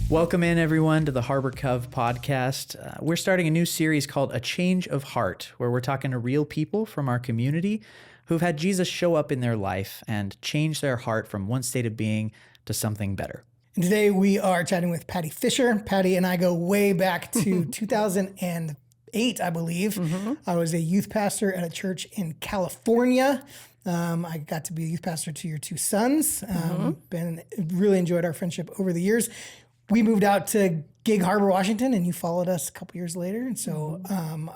Welcome in, everyone, to the Harbor Cove podcast. We're starting a new series called A Change of Heart, where we're talking to real people from our community who've had Jesus show up in their life and change their heart from one state of being to something better. And today we are chatting with Pattie Fisher. Pattie and I go way back to 2008, I believe. Mm-hmm. I was a youth pastor at a church in California. I got to be a youth pastor to your two sons. Really enjoyed our friendship over the years. We moved out to Gig Harbor, Washington, and you followed us a couple years later. And so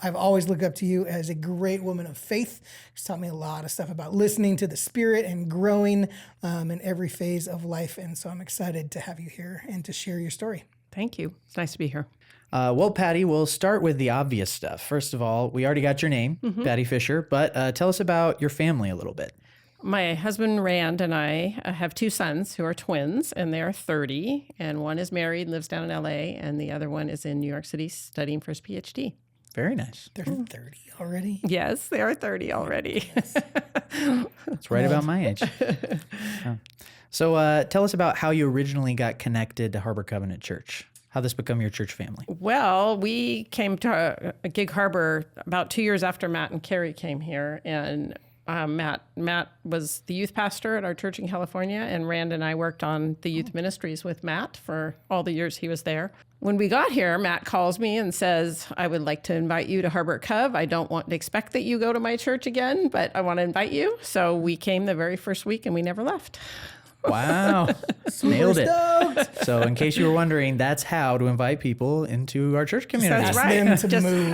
I've always looked up to you as a great woman of faith. She's taught me a lot of stuff about listening to the Spirit and growing in every phase of life. And so I'm excited to have you here and to share your story. Thank you. It's nice to be here. Well, Pattie, we'll start with the obvious stuff. First of all, we already got your name, Pattie Fisher, but tell us about your family a little bit. My husband, Rand, and I have two sons who are twins, and they are 30, and one is married and lives down in L.A., and the other one is in New York City studying for his PhD. Very nice. They're 30 already? Yes, they are 30 already. Yes. That's right about my age. Yeah. So tell us about how you originally got connected to Harbor Covenant Church. How this become your church family? Well, we came to Gig Harbor about 2 years after Matt and Carrie came here, and Matt was the youth pastor at our church in California, and Rand and I worked on the youth ministries with Matt for all the years he was there. When we got here, Matt calls me and says, I would like to invite you to Harbor Cove. I don't want to expect that you go to my church again, but I want to invite you. So we came the very first week and we never left. Wow. Nailed it. So in case you were wondering, that's how to invite people into our church community. That's right. Them to move.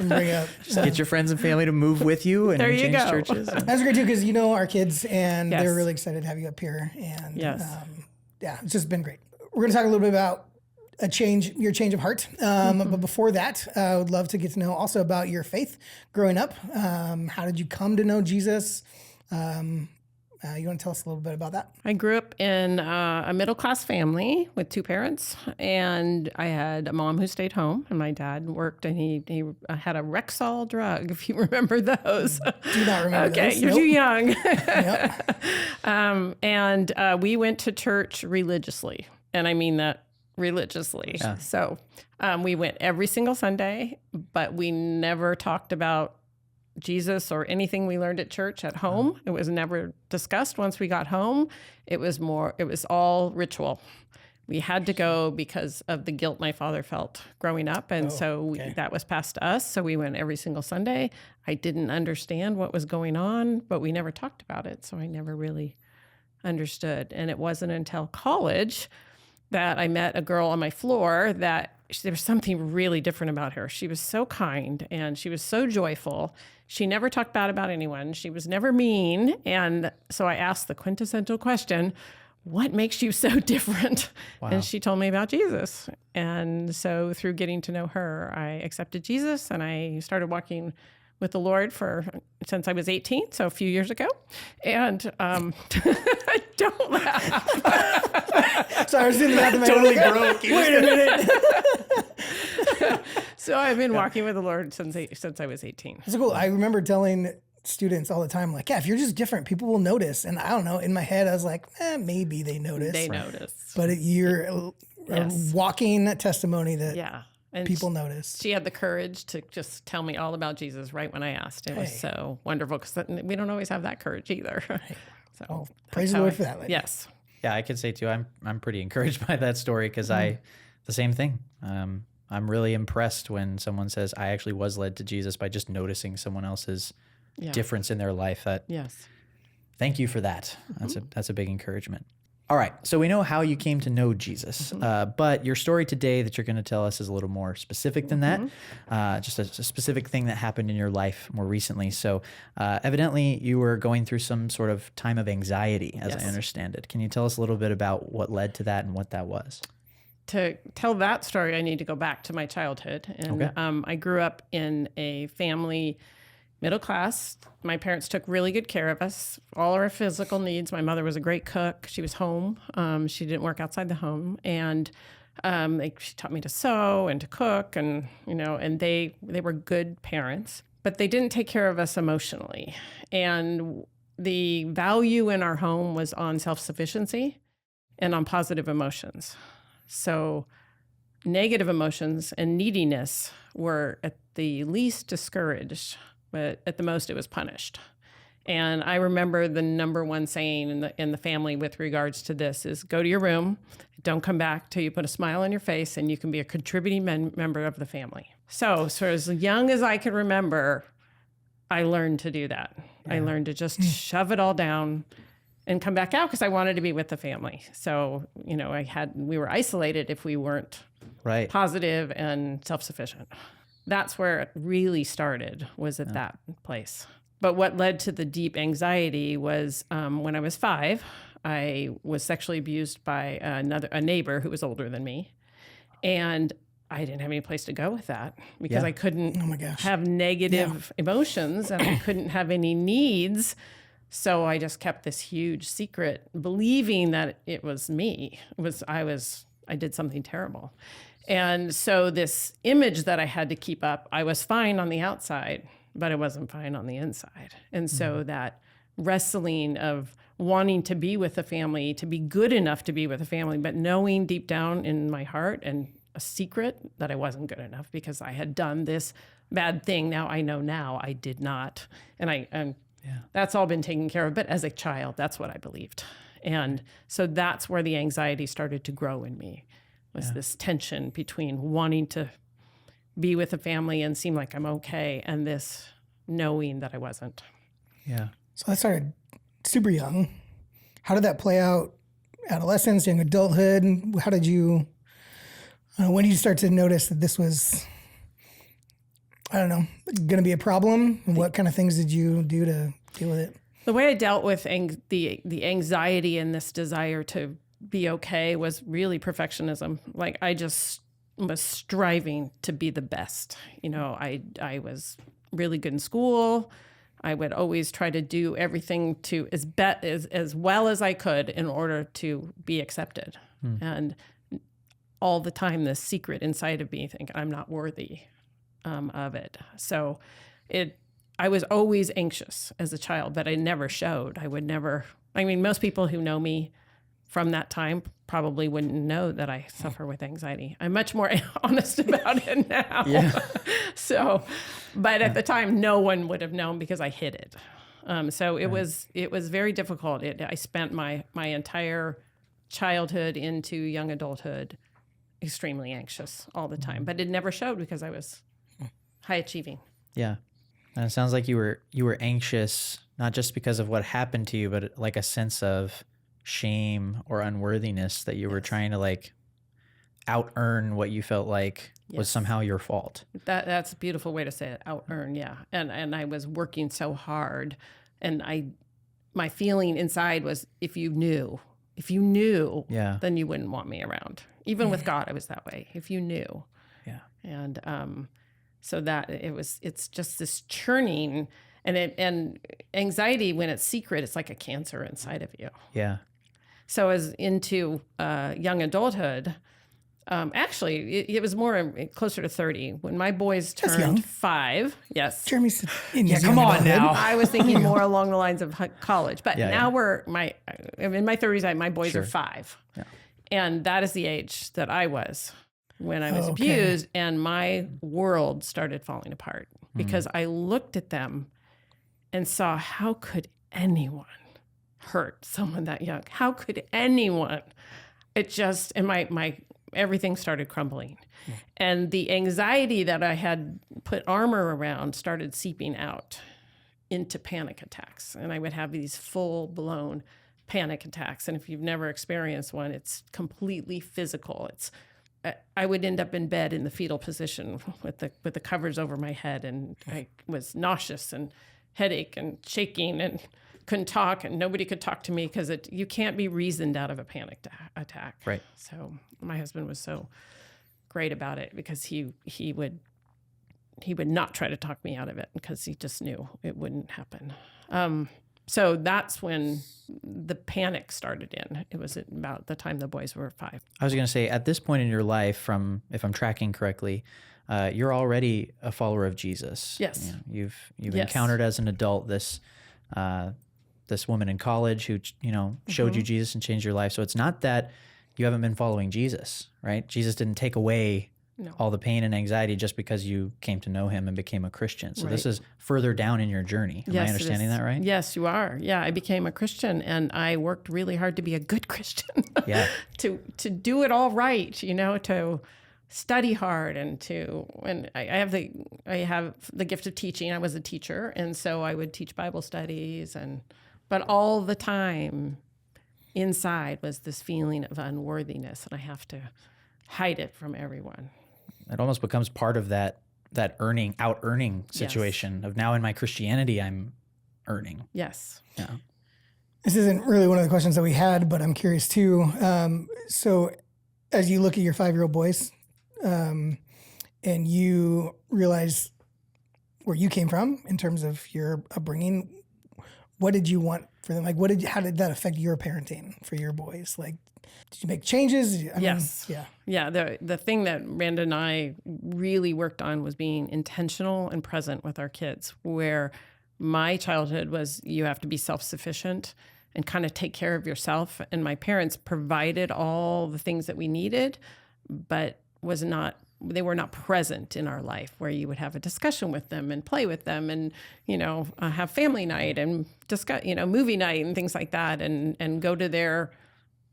Bring up. Just get your friends and family to move with you and There you change go. churches. That's great, too, because you know our kids, and Yes. they're really excited to have you up here. And Yes. it's just been great. We're going to talk a little bit about your change of heart. But before that, I would love to get to know also about your faith growing up. How did you come to know Jesus? You want to tell us a little bit about that? I grew up in a middle-class family with two parents, and I had a mom who stayed home, and my dad worked, and he had a Rexall drug, if you remember those. Do not remember those. Okay, you're Nope. too young. Yep. And we went to church religiously, and I mean that religiously. Yeah. So we went every single Sunday, but we never talked about Jesus or anything we learned at church at home. It was never discussed once we got home. It was all ritual. We had to go because of the guilt my father felt growing up. And that was passed to us. So we went every single Sunday. I didn't understand what was going on, but we never talked about it. So I never really understood. And it wasn't until college that I met a girl on my floor that there was something really different about her. She was so kind and she was so joyful. She never talked bad about anyone. She was never mean. And so I asked the quintessential question, what makes you so different? Wow. And she told me about Jesus. And so through getting to know her, I accepted Jesus and I started walking with the Lord since I was 18, so a few years ago. And don't laugh. So I was doing that to my Totally broke. Wait a minute. So I've been walking with the Lord since I was 18. That's cool. I remember telling students all the time, like, yeah, if you're just different, people will notice. And I don't know, in my head, I was like, maybe they notice. They notice. But you're a walking testimony that And people notice. She had the courage to just tell me all about Jesus right when I asked. It was so wonderful because we don't always have that courage either. So praise the Lord for that lady. Yes. Yeah, I could say too, I'm pretty encouraged by that story because the same thing. I'm really impressed when someone says, I actually was led to Jesus by just noticing someone else's difference in their life. Thank you for that. That's a big encouragement. All right, so we know how you came to know Jesus, but your story today that you're going to tell us is a little more specific than that, just a specific thing that happened in your life more recently. So evidently you were going through some sort of time of anxiety, as I understand it. Can you tell us a little bit about what led to that and what that was? To tell that story, I need to go back to my childhood. And I grew up in a family, middle class. My parents took really good care of us, all our physical needs. My mother was a great cook. She was home. She didn't work outside the home. And She taught me to sew and to cook, and and they were good parents, but they didn't take care of us emotionally. And the value in our home was on self-sufficiency and on positive emotions. So negative emotions and neediness were at the least discouraged, but at the most it was punished. And I remember the number one saying in the family with regards to this is, go to your room, don't come back till you put a smile on your face, and you can be a contributing member of the family. So as young as I could remember, I learned to do that. Yeah. I learned to just shove it all down and come back out because I wanted to be with the family. So, we were isolated if we weren't positive and self-sufficient. That's where it really started, was at that place. But what led to the deep anxiety was when I was 5, I was sexually abused by a neighbor who was older than me. And I didn't have any place to go with that because I couldn't have negative emotions, and I couldn't have any needs. So I just kept this huge secret, believing that it was me. I did something terrible. And so this image that I had to keep up, I was fine on the outside, but I wasn't fine on the inside. And so that wrestling of wanting to be with a family, to be good enough to be with a family, but knowing deep down in my heart and a secret that I wasn't good enough because I had done this bad thing. Now I did not. And that's all been taken care of. But as a child, that's what I believed. And so that's where the anxiety started to grow in me, was this tension between wanting to be with a family and seem like I'm okay, and this knowing that I wasn't. Yeah. So that started super young. How did that play out? Adolescence, young adulthood? How did you, when did you start to notice that this was, going to be a problem? And what kind of things did you do to deal with it? The way I dealt with the anxiety and this desire to be okay was really perfectionism. Like, I just was striving to be the best. I was really good in school. I would always try to do everything to as well as I could in order to be accepted. And all the time, this secret inside of me thinking I'm not worthy of it. So I was always anxious as a child, but I never showed. Most people who know me from that time probably wouldn't know that I suffer with anxiety. I'm much more honest about it now. Yeah. But at the time, no one would have known because I hid it. So it was very difficult. I spent my entire childhood into young adulthood extremely anxious all the time, but it never showed because I was high achieving. Yeah. And it sounds like you were anxious, not just because of what happened to you, but like a sense of shame or unworthiness that you were trying to out earn what you felt like was somehow your fault. That's a beautiful way to say it. Out earn. Yeah. And I was working so hard, and my feeling inside was, if you knew, then you wouldn't want me around. Even with God, I was that way. If you knew. Yeah. And, so that it's just this churning, and anxiety, when it's secret, it's like a cancer inside of you. Yeah. So as into young adulthood, actually, it was more closer to 30 when my boys turned 5. Yes. Jeremy's come on now. I was thinking more along the lines of college, but now I'm in my 30s. My boys are 5, and that is the age that I was when I was abused, and my world started falling apart because I looked at them and saw, how could anyone hurt someone that young? How could anyone? It just, and my everything started crumbling. And the anxiety that I had put armor around started seeping out into panic attacks. And I would have these full-blown panic attacks. And if you've never experienced one, it's completely physical. I would end up in bed in the fetal position with the covers over my head, and I was nauseous and headache and shaking and couldn't talk, and nobody could talk to me because you can't be reasoned out of a panic attack. Right. So my husband was so great about it because he would not try to talk me out of it because he just knew it wouldn't happen. So that's when the panic started in. It was about the time the boys were 5. I was going to say, at this point in your life, if I'm tracking correctly, you're already a follower of Jesus. Yes. You've Yes. encountered as an adult this woman in college who showed you Jesus and changed your life. So it's not that you haven't been following Jesus, right? Jesus didn't take away all the pain and anxiety just because you came to know him and became a Christian. So this is further down in your journey. Am I understanding that right? Yes, you are. Yeah, I became a Christian, and I worked really hard to be a good Christian. Yeah. to do it all right, to study hard and I have the gift of teaching. I was a teacher, and so I would teach Bible studies, but all the time inside was this feeling of unworthiness, and I have to hide it from everyone. It almost becomes part of that out-earning situation of now in my Christianity, I'm earning. Yes. Yeah. This isn't really one of the questions that we had, but I'm curious too. So as you look at your 5-year-old boys, and you realize where you came from in terms of your upbringing, what did you want for them? Like, how did that affect your parenting for your boys? Like, did you make changes? Yes. The thing that Randa and I really worked on was being intentional and present with our kids, where my childhood was you have to be self-sufficient and kind of take care of yourself. And my parents provided all the things that we needed, but they were not present in our life where you would have a discussion with them and play with them and, have family night and discuss, movie night and things like that and go to their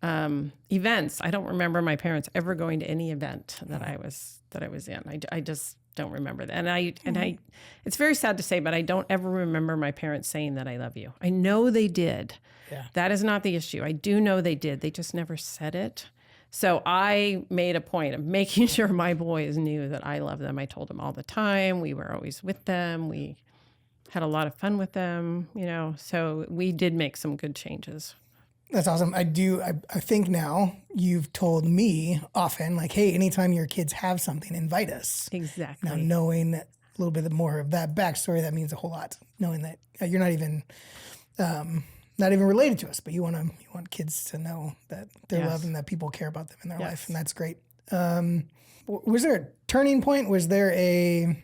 events. I don't remember my parents ever going to any event that I was in. I just don't remember that. And it's very sad to say, but I don't ever remember my parents saying that I love you. I know they did. Yeah. That is not the issue. I do know they did. They just never said it. So I made a point of making sure my boys knew that I love them. I told them all the time. We were always with them. We had a lot of fun with them, so we did make some good changes. That's awesome. I think now you've told me often, like, hey, anytime your kids have something, invite us. Exactly. Now, knowing a little bit more of that backstory, that means a whole lot. Knowing that you're not even related to us, but you want kids to know that they're loved and that people care about them in their life, and that's great. Was there a turning point? Was there a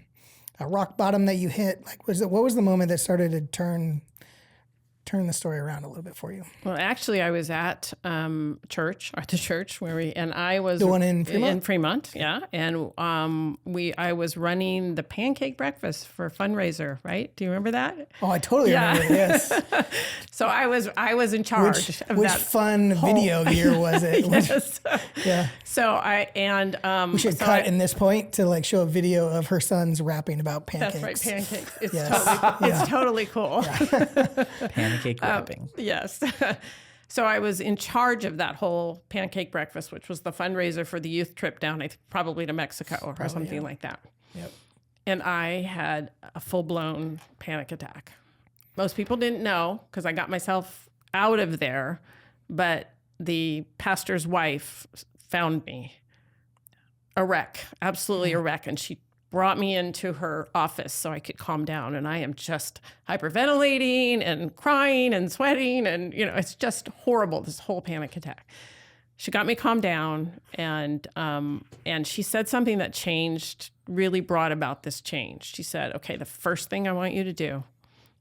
rock bottom that you hit? Like, what was the moment that started to turn the story around a little bit for you? Well, actually, I was at the church and I was the one in Fremont. In Fremont, yeah, and I was running the pancake breakfast for a fundraiser. Right? Do you remember that? Oh, I totally remember. Yes. So I was in charge of which that. Fun video year was it? Yes. Yeah. So we should cut in this point to like show a video of her sons rapping about pancakes. That's right, pancakes. It's totally cool. Yeah. Pancake wrapping. Yes. So I was in charge of that whole pancake breakfast, which was the fundraiser for the youth trip down, probably to Mexico or something like that. Yep. And I had a full-blown panic attack. Most people didn't know because I got myself out of there, but the pastor's wife found me a wreck, absolutely a wreck, and she brought me into her office so I could calm down. And I am just hyperventilating and crying and sweating. And, it's just horrible, this whole panic attack. She got me calmed down. And she said something that really brought about this change. She said, okay, the first thing I want you to do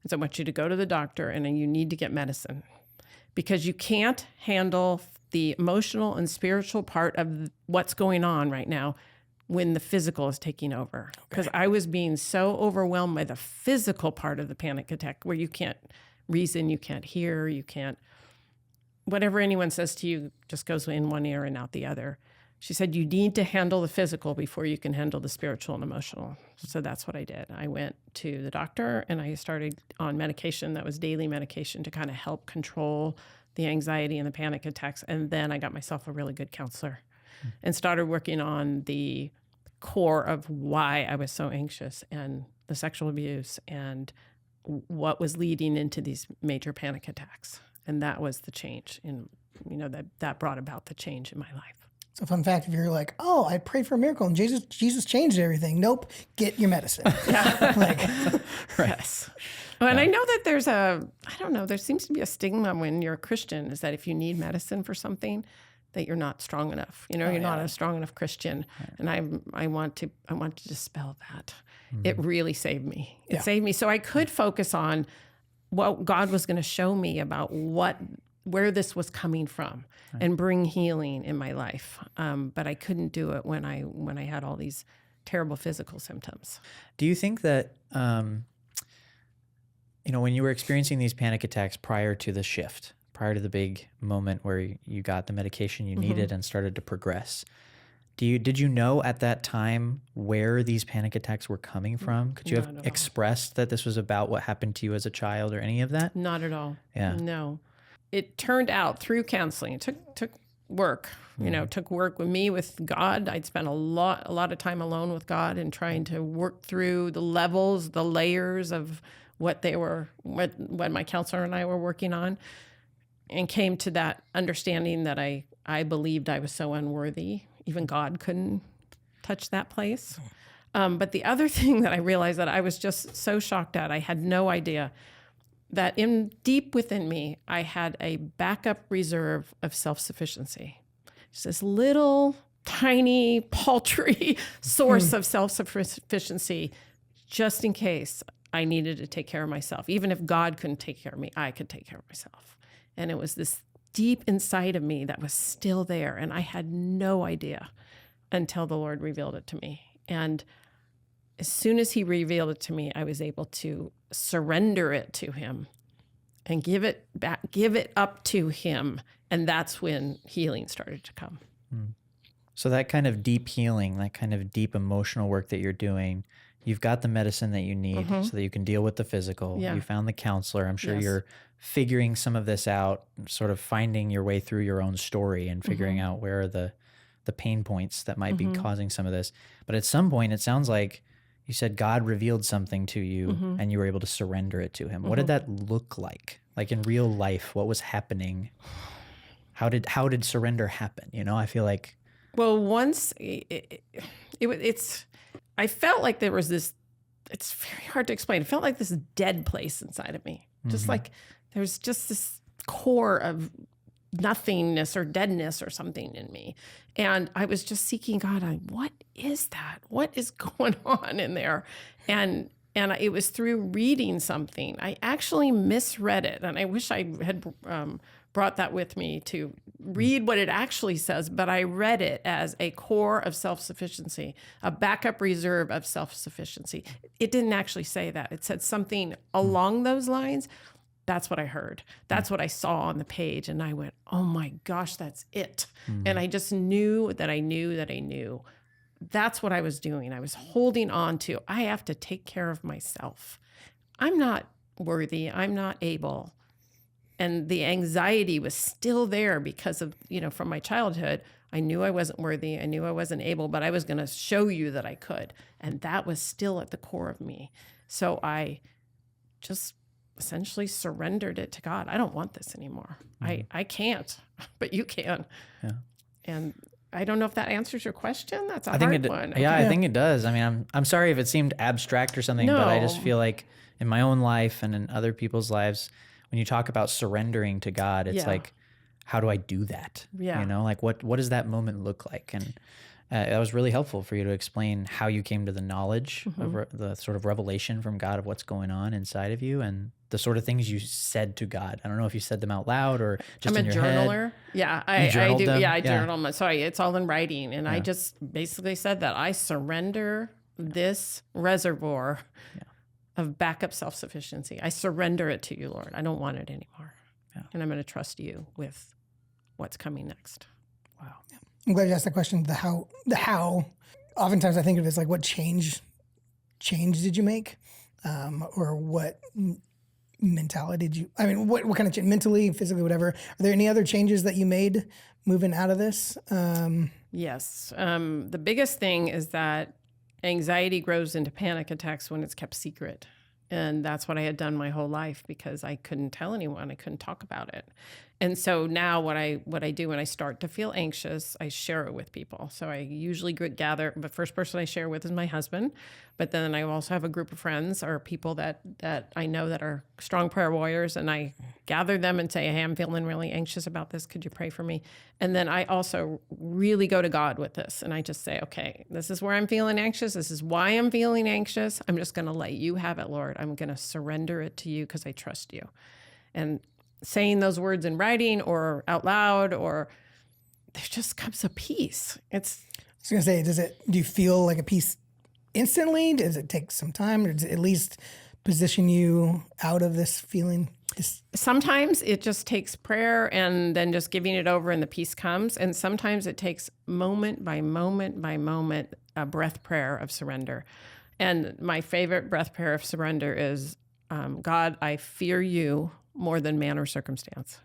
is I want you to go to the doctor and then you need to get medicine because you can't handle the emotional and spiritual part of what's going on right now when the physical is taking over. Because I was being so overwhelmed by the physical part of the panic attack where you can't reason, you can't hear, you can't, whatever anyone says to you just goes in one ear and out the other. She said, you need to handle the physical before you can handle the spiritual and emotional. So that's what I did. I went to the doctor and I started on medication that was daily medication to kind of help control the anxiety and the panic attacks. And then I got myself a really good counselor and started working on the core of why I was so anxious and the sexual abuse and what was leading into these major panic attacks. And that was the change that brought about the change in my life. So fun fact, if you're like, oh, I prayed for a miracle and Jesus changed everything. Nope. Get your medicine. Yes. Well, and I know that there seems to be a stigma when you're a Christian is that if you need medicine for something, that you're not strong enough. You're not a strong enough Christian. Right. And I want to dispel that. Mm-hmm. It really saved me. It saved me. So I could focus on what God was going to show me about where this was coming from, right, and bring healing in my life. But I couldn't do it when I had all these terrible physical symptoms. Do you think that, when you were experiencing these panic attacks prior to the shift, prior to the big moment where you got the medication you needed and started to progress, did you know at that time where these panic attacks were coming from? Could you have expressed that this was about what happened to you as a child or any of that? Not at all. Yeah. No. It turned out through counseling, it took work, took work with me, with God. I'd spent a lot of time alone with God and trying to work through the levels, the layers of what my counselor and I were working on, and came to that understanding that I believed I was so unworthy. Even God couldn't touch that place. But the other thing that I realized that I was just so shocked at, I had no idea that deep within me, I had a backup reserve of self-sufficiency. It's this little, tiny, paltry source of self-sufficiency, just in case I needed to take care of myself. Even if God couldn't take care of me, I could take care of myself. And it was this deep inside of me that was still there, and I had no idea until the Lord revealed it to me. And as soon as he revealed it to me, I was able to surrender it to him and give it up to him. And that's when healing started to come. So that kind of deep healing, that kind of deep emotional work that you're doing, you've got the medicine that you need so that you can deal with the physical. Yeah. You found the counselor. I'm sure you're figuring some of this out, sort of finding your way through your own story and figuring out where are the pain points that might be causing some of this. But at some point, it sounds like you said God revealed something to you and you were able to surrender it to him. What did that look like? Like in real life, what was happening? How did surrender happen? I feel like. Well, once I felt like there was this, it's very hard to explain. It felt like this dead place inside of me. Just like there's just this core of nothingness or deadness or something in me. And I was just seeking God on what is that? What is going on in there? And it was through reading something. I actually misread it. And I wish I had brought that with me to read what it actually says, but I read it as a core of self-sufficiency, a backup reserve of self-sufficiency. It didn't actually say that. It said something along those lines. That's what I heard. That's what I saw on the page. And I went, oh my gosh, that's it. And I just knew that I knew that I knew. That's what I was doing. I was holding on to, I have to take care of myself. I'm not worthy. I'm not able. And the anxiety was still there because of, from my childhood, I knew I wasn't worthy. I knew I wasn't able, but I was going to show you that I could. And that was still at the core of me. So I just essentially surrendered it to God. I don't want this anymore. I can't, but you can. Yeah. And I don't know if that answers your question. That's a hard one. Yeah, I think it does. I mean, I'm sorry if it seemed abstract or something, but I just feel like in my own life and in other people's lives, when you talk about surrendering to God, it's like, how do I do that? Yeah. Like what does that moment look like? And that was really helpful for you to explain how you came to the knowledge of the sort of revelation from God of what's going on inside of you and the sort of things you said to God. I don't know if you said them out loud or just in your head. I'm a journaler. Yeah, I do. Them? Yeah, I journal them. Sorry, it's all in writing. And I just basically said that I surrender this reservoir of backup self-sufficiency. I surrender it to you, Lord. I don't want it anymore. Yeah. And I'm going to trust you with what's coming next. Wow. I'm glad you asked that question. The how. Oftentimes I think of it as like, what change did you make? Or what mentality did you, what kind of change, mentally, physically, whatever. Are there any other changes that you made moving out of this? Yes. The biggest thing is that anxiety grows into panic attacks when it's kept secret. And that's what I had done my whole life because I couldn't tell anyone. I couldn't talk about it. And so now what I do when I start to feel anxious, I share it with people. So I usually gather, the first person I share with is my husband, but then I also have a group of friends or people that I know that are strong prayer warriors, and I gather them and say, hey, I'm feeling really anxious about this. Could you pray for me? And then I also really go to God with this, and I just say, okay, this is where I'm feeling anxious. This is why I'm feeling anxious. I'm just going to let you have it, Lord. I'm going to surrender it to you because I trust you. And saying those words in writing or out loud, or there just comes a peace. I was going to say, do you feel like a peace instantly? Does it take some time, or does it at least position you out of this feeling? Sometimes it just takes prayer and then just giving it over and the peace comes. And sometimes it takes moment by moment by moment, a breath prayer of surrender. And my favorite breath prayer of surrender is, God, I fear you more than man or circumstance.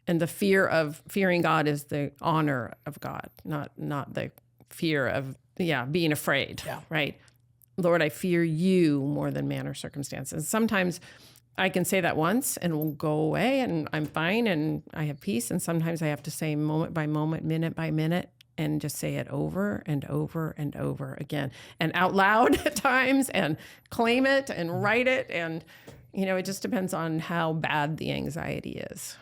And the fearing God is the honor of God, not the fear of, being afraid, right? Lord, I fear you more than man or circumstance. And sometimes I can say that once and it will go away and I'm fine and I have peace. And sometimes I have to say moment by moment, minute by minute, and just say it over and over and over again, and out loud at times, and claim it and write it. And it just depends on how bad the anxiety is.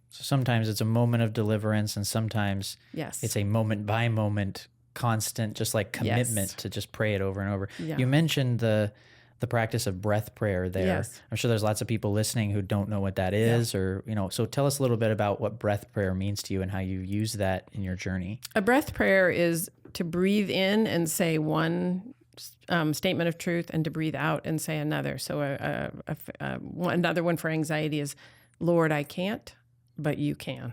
So sometimes it's a moment of deliverance, and sometimes it's a moment by moment, constant, just like commitment to just pray it over and over. Yeah. You mentioned the practice of breath prayer there. Yes. I'm sure there's lots of people listening who don't know what that is, or, so tell us a little bit about what breath prayer means to you and how you use that in your journey. A breath prayer is to breathe in and say one statement of truth, and to breathe out and say another. So another one for anxiety is, Lord, I can't, but you can.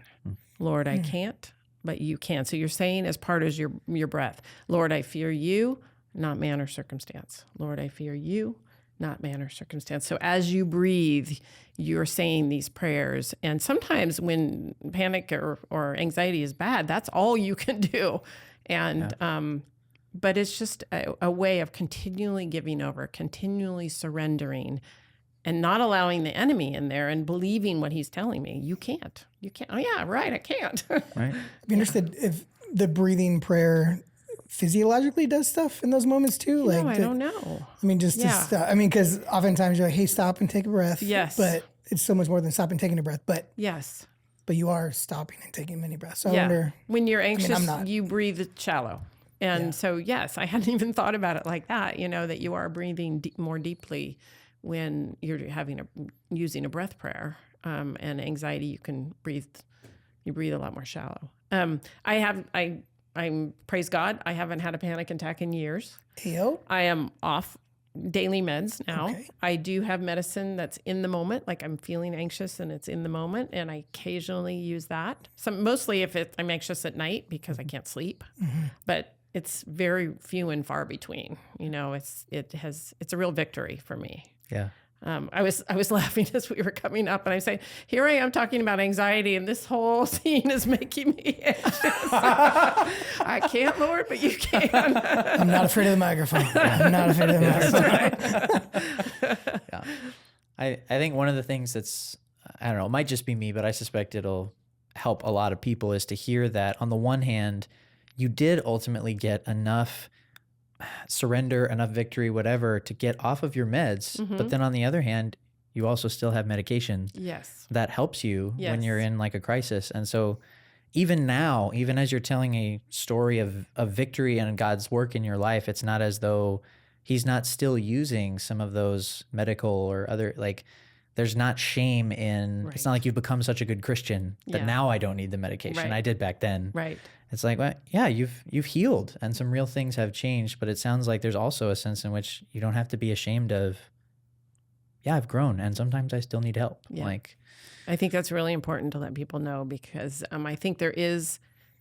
Lord, I can't, but you can. So you're saying as part of your breath, Lord, I fear you, not man or circumstance. Lord, I fear you, not man or circumstance. So as you breathe, you're saying these prayers. And sometimes when panic or anxiety is bad, that's all you can do. And but it's just a way of continually giving over, continually surrendering, and not allowing the enemy in there and believing what he's telling me. You can't. Oh, yeah, right, I can't. Right. I'd be interested if the breathing prayer physiologically does stuff in those moments too. I don't know. I mean, because oftentimes you're like, hey, stop and take a breath. Yes. But it's so much more than stopping and taking a breath. But yes. But you are stopping and taking many breaths. So I wonder. When you're anxious, you breathe shallow. And so, yes, I hadn't even thought about it like that, that you are breathing more deeply when you're using a breath prayer. And anxiety, you breathe a lot more shallow. I'm praise God, I haven't had a panic attack in years. I am off daily meds now. Okay. I do have medicine that's in the moment, like I'm feeling anxious and it's in the moment, and I occasionally use that. Mostly if I'm anxious at night because I can't sleep, but it's very few and far between. It's a real victory for me. Yeah. I was laughing as we were coming up, and I say, here I am talking about anxiety, and this whole scene is making me anxious. I can't, Lord, but you can. I'm not afraid of the microphone. Yeah. I think one of the things that's, I don't know, it might just be me, but I suspect it'll help a lot of people, is to hear that on the one hand, you did ultimately get enough surrender, enough victory, whatever, to get off of your meds. But then on the other hand, you also still have medication that helps you when you're in like a crisis. And so even now, even as you're telling a story of victory and God's work in your life, it's not as though he's not still using some of those medical or other, like, there's not shame in, it's not like you've become such a good Christian that now I don't need the medication. I did back then. Right. It's like, well, yeah, you've healed and some real things have changed, but it sounds like there's also a sense in which you don't have to be ashamed of, I've grown and sometimes I still need help. Yeah. I think that's really important to let people know, because I think there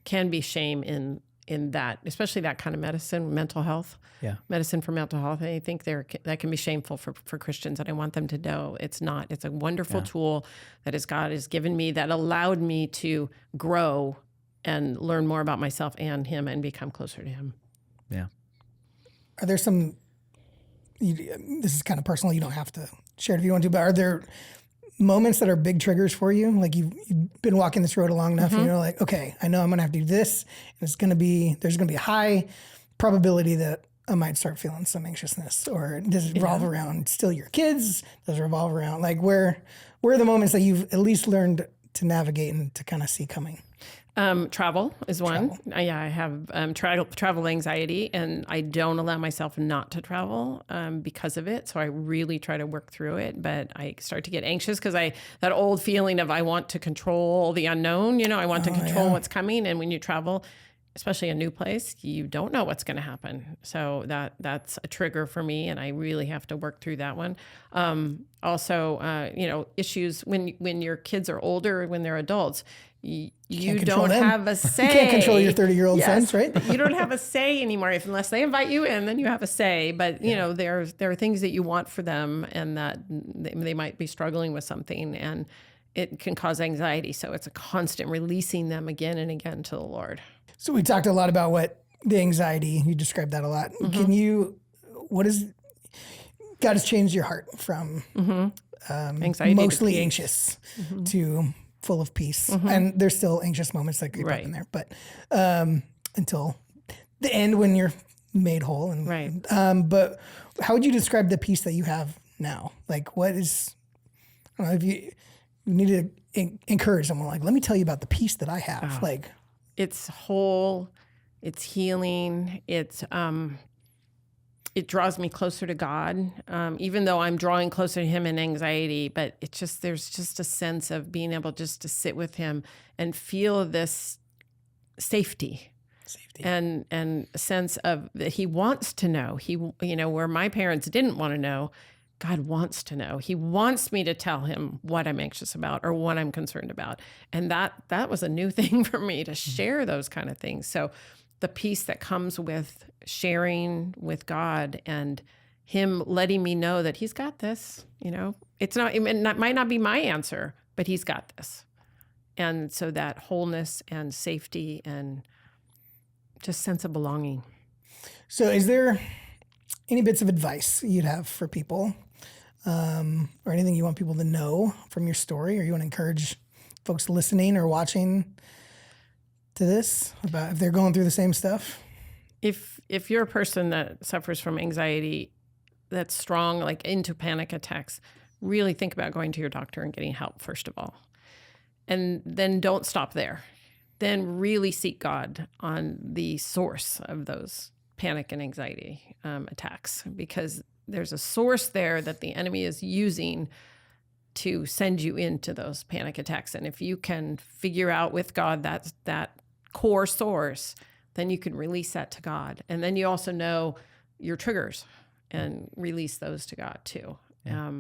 can be shame in that, especially that kind of medicine, mental health, medicine for mental health. I think that can be shameful for Christians, and I want them to know it's not. It's a wonderful tool that God has given me that allowed me to grow and learn more about myself and him and become closer to him. Yeah. Are there some, this is kind of personal, you don't have to share it if you want to, but are there moments that are big triggers for you? Like you've been walking this road long enough and you're like, okay, I know I'm going to have to do this. And there's going to be a high probability that I might start feeling some anxiousness. Or does it revolve around still your kids? Does it revolve around like where are the moments that you've at least learned to navigate and to kind of see coming? Travel is one. I have travel anxiety, and I don't allow myself not to travel because of it. So I really try to work through it, but I start to get anxious because that old feeling of I want to control the unknown. I want to control what's coming. And when you travel, especially a new place, you don't know what's going to happen. So that's a trigger for me, and I really have to work through that one. Also, issues when your kids are older, when they're adults. You don't have a say. You can't control your 30-year-old sons, right? You don't have a say anymore unless they invite you in, then you have a say. But, there are things that you want for them and that they might be struggling with something, and it can cause anxiety. So it's a constant releasing them again and again to the Lord. So we talked a lot about what the anxiety, you described that a lot. God has changed your heart from anxiety mostly anxious to full of peace. And there's still anxious moments that creep up in there, but until the end when you're made whole. And, but how would you describe the peace that you have now? Like what is, I don't know, if you need to encourage someone, like, let me tell you about the peace that I have. It's whole, it's healing, it draws me closer to God, even though I'm drawing closer to Him in anxiety. But there's just a sense of being able just to sit with Him and feel this safety. And a sense of that He wants to know. Where my parents didn't want to know, God wants to know. He wants me to tell Him what I'm anxious about or what I'm concerned about. And that was a new thing for me to share those kind of things. So the peace that comes with sharing with God and Him letting me know that He's got this, it might not be my answer, but He's got this. And so that wholeness and safety and just sense of belonging. So is there any bits of advice you'd have for people or anything you want people to know from your story, or you want to encourage folks listening or watching to this about if they're going through the same stuff? If you're a person that suffers from anxiety that's strong, like into panic attacks, really think about going to your doctor and getting help, first of all. And then don't stop there. Then really seek God on the source of those panic and anxiety attacks, because there's a source there that the enemy is using to send you into those panic attacks. And if you can figure out with God that core source, then you can release that to God. And then you also know your triggers and release those to God too. Yeah.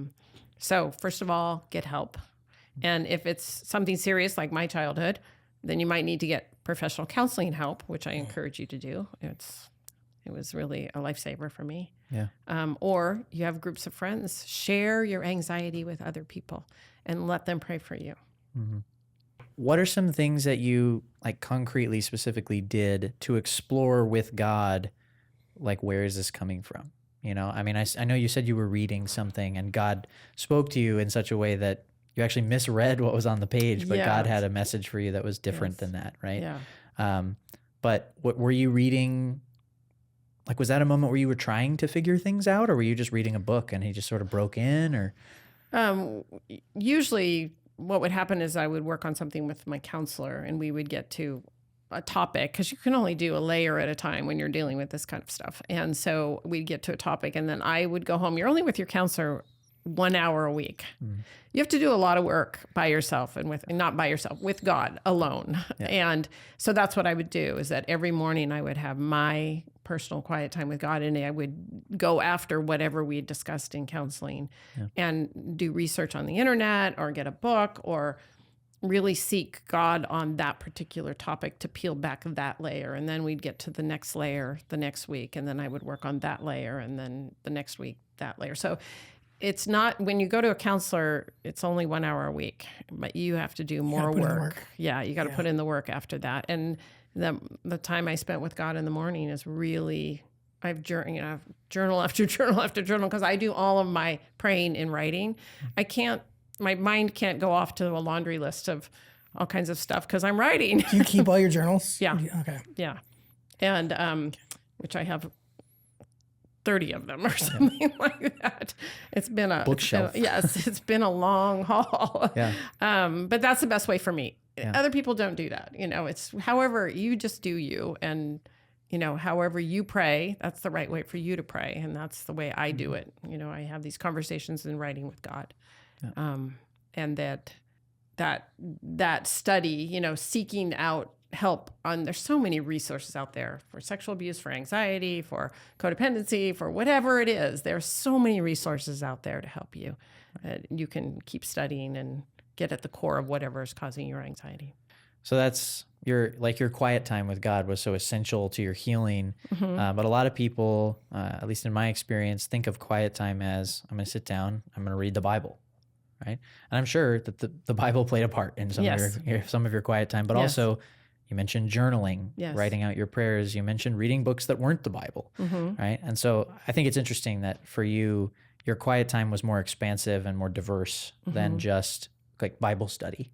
So first of all, get help. And if it's something serious like my childhood, then you might need to get professional counseling help, which I encourage you to do. It was really a lifesaver for me. Yeah. Or you have groups of friends. Share your anxiety with other people and let them pray for you. Mm-hmm. What are some things that you concretely, specifically did to explore with God? Like, where is this coming from? I mean, I know you said you were reading something and God spoke to you in such a way that you actually misread what was on the page, but God had a message for you that was different than that, right? Yeah. But what were you reading? Was that a moment where you were trying to figure things out, or were you just reading a book and He just sort of broke in? Or usually what would happen is I would work on something with my counselor and we would get to a topic, because you can only do a layer at a time when you're dealing with this kind of stuff. And so we'd get to a topic and then I would go home. You're only with your counselor 1 hour a week. You have to do a lot of work by yourself and not by yourself, with God alone. Yeah. And so that's what I would do, is that every morning I would have my personal quiet time with God, and I would go after whatever we had discussed in counseling and do research on the internet or get a book or really seek God on that particular topic to peel back that layer. And then we'd get to the next layer the next week, and then I would work on that layer, and then the next week that layer. So it's not, when you go to a counselor, it's only 1 hour a week, but you have to do more work. Yeah, you got to put in the work after that. And the time I spent with God in the morning is really, I've journal after journal after journal, because I do all of my praying in writing. I can't my mind can't go off to a laundry list of all kinds of stuff because I'm writing. Do you keep all your journals? Yeah. Okay. Yeah. And which I have 30 of them or something like that. It's been a bookshelf. It's been a long haul. Yeah. But that's the best way for me. Yeah. Other people don't do that. It's however you just do you, and however you pray, that's the right way for you to pray, and that's the way I do it. I have these conversations in writing with God, and that study, seeking out help on. There's so many resources out there for sexual abuse, for anxiety, for codependency, for whatever it is. There's so many resources out there to help you. You can keep studying and get at the core of whatever is causing your anxiety. So that's your quiet time with God was so essential to your healing. But a lot of people, at least in my experience, think of quiet time as I'm going to sit down, I'm going to read the Bible, right? And I'm sure that the Bible played a part in some of your quiet time, but also you mentioned journaling, writing out your prayers. You mentioned reading books that weren't the Bible, right? And so I think it's interesting that for you, your quiet time was more expansive and more diverse than just like Bible study.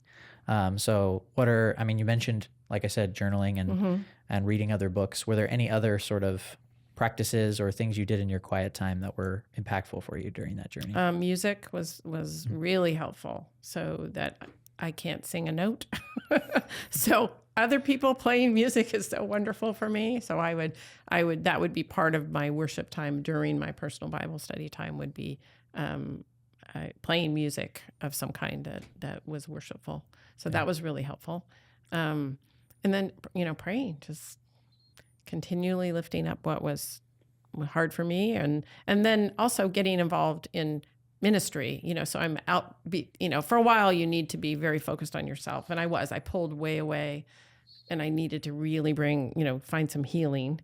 So you mentioned, like I said, journaling and reading other books. Were there any other sort of practices or things you did in your quiet time that were impactful for you during that journey? Music was really helpful, so that I can't sing a note. So other people playing music is so wonderful for me. So that would be part of my worship time during my personal Bible study time would be playing music of some kind that was worshipful. So that was really helpful. And then, praying, just continually lifting up what was hard for me. And then also getting involved in ministry, so I'm out, for a while you need to be very focused on yourself. And I pulled way away, and I needed to really find some healing.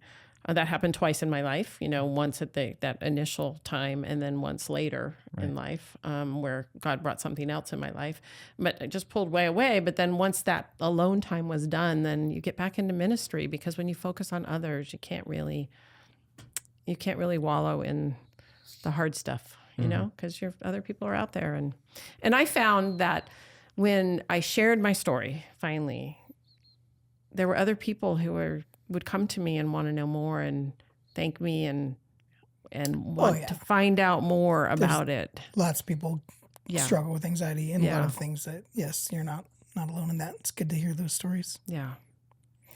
That happened twice in my life, once at that initial time and then once later in life, where God brought something else in my life. But I just pulled way away. But then once that alone time was done, then you get back into ministry, because when you focus on others, you can't really wallow in the hard stuff, because other people are out there. And I found that when I shared my story, finally, there were other people who would come to me and want to know more and thank me and want to find out more about it. Lots of people struggle with anxiety and a lot of things that, yes, you're not alone in that. It's good to hear those stories. Yeah.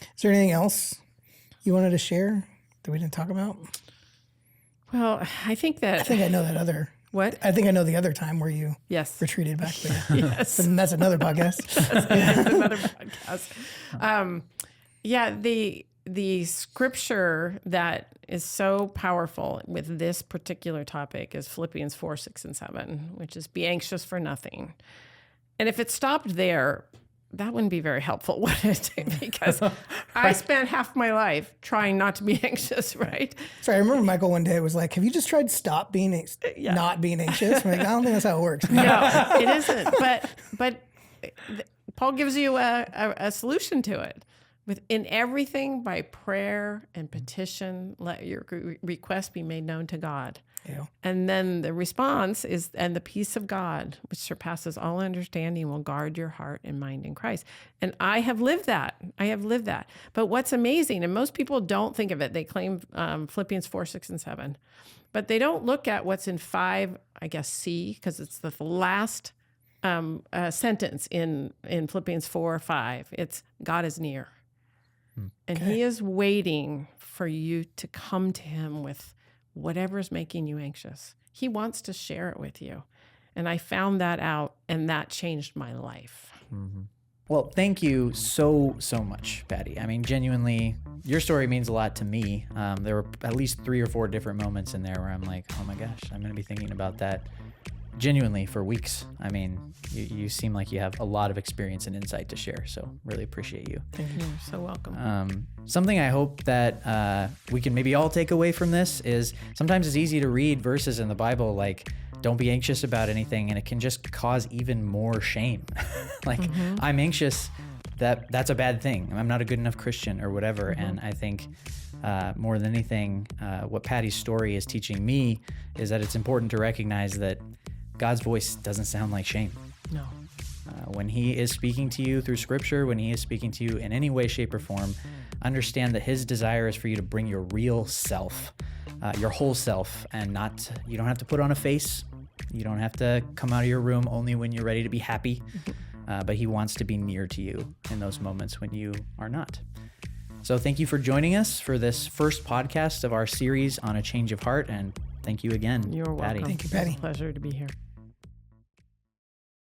Is there anything else you wanted to share that we didn't talk about? Well, I think I know that other. What? I think I know the other time where you retreated back there. Yes. And that's another podcast. That's another podcast. The scripture that is so powerful with this particular topic is Philippians 4, 6, and 7, which is be anxious for nothing. And if it stopped there, that wouldn't be very helpful, would it? Because I spent half my life trying not to be anxious, right? So I remember Michael one day was like, have you just tried not being anxious? I'm like, I don't think that's how it works. No, it isn't. But Paul gives you a solution to it. In everything, by prayer and petition, let your request be made known to God. Yeah. And then the response is, and the peace of God, which surpasses all understanding, will guard your heart and mind in Christ. And I have lived that. But what's amazing, and most people don't think of it, they claim Philippians 4, 6, and 7, but they don't look at what's in 5, I guess C, because it's the last sentence in Philippians 4, 5. It's God is near. And he is waiting for you to come to him with whatever's making you anxious. He wants to share it with you. And I found that out, and that changed my life. Mm-hmm. Well, thank you so much, Pattie. I mean, genuinely, your story means a lot to me. There were at least 3 or 4 different moments in there where I'm like, oh my gosh, I'm going to be thinking about that genuinely for weeks. I mean, you seem like you have a lot of experience and insight to share, so really appreciate you. Thank you. You're so welcome. Something I hope that we can maybe all take away from this is sometimes it's easy to read verses in the Bible like, don't be anxious about anything, and it can just cause even more shame. Like, I'm anxious, that's a bad thing. I'm not a good enough Christian or whatever. And I think more than anything, what Pattie's story is teaching me is that it's important to recognize that God's voice doesn't sound like shame. No. When he is speaking to you through scripture, when he is speaking to you in any way, shape, or form, understand that his desire is for you to bring your real self, your whole self, and you don't have to put on a face. You don't have to come out of your room only when you're ready to be happy. But he wants to be near to you in those moments when you are not. So thank you for joining us for this first podcast of our series on a change of heart. And thank you again, You're welcome. Pattie. Thank you, Pattie. It's a pleasure to be here.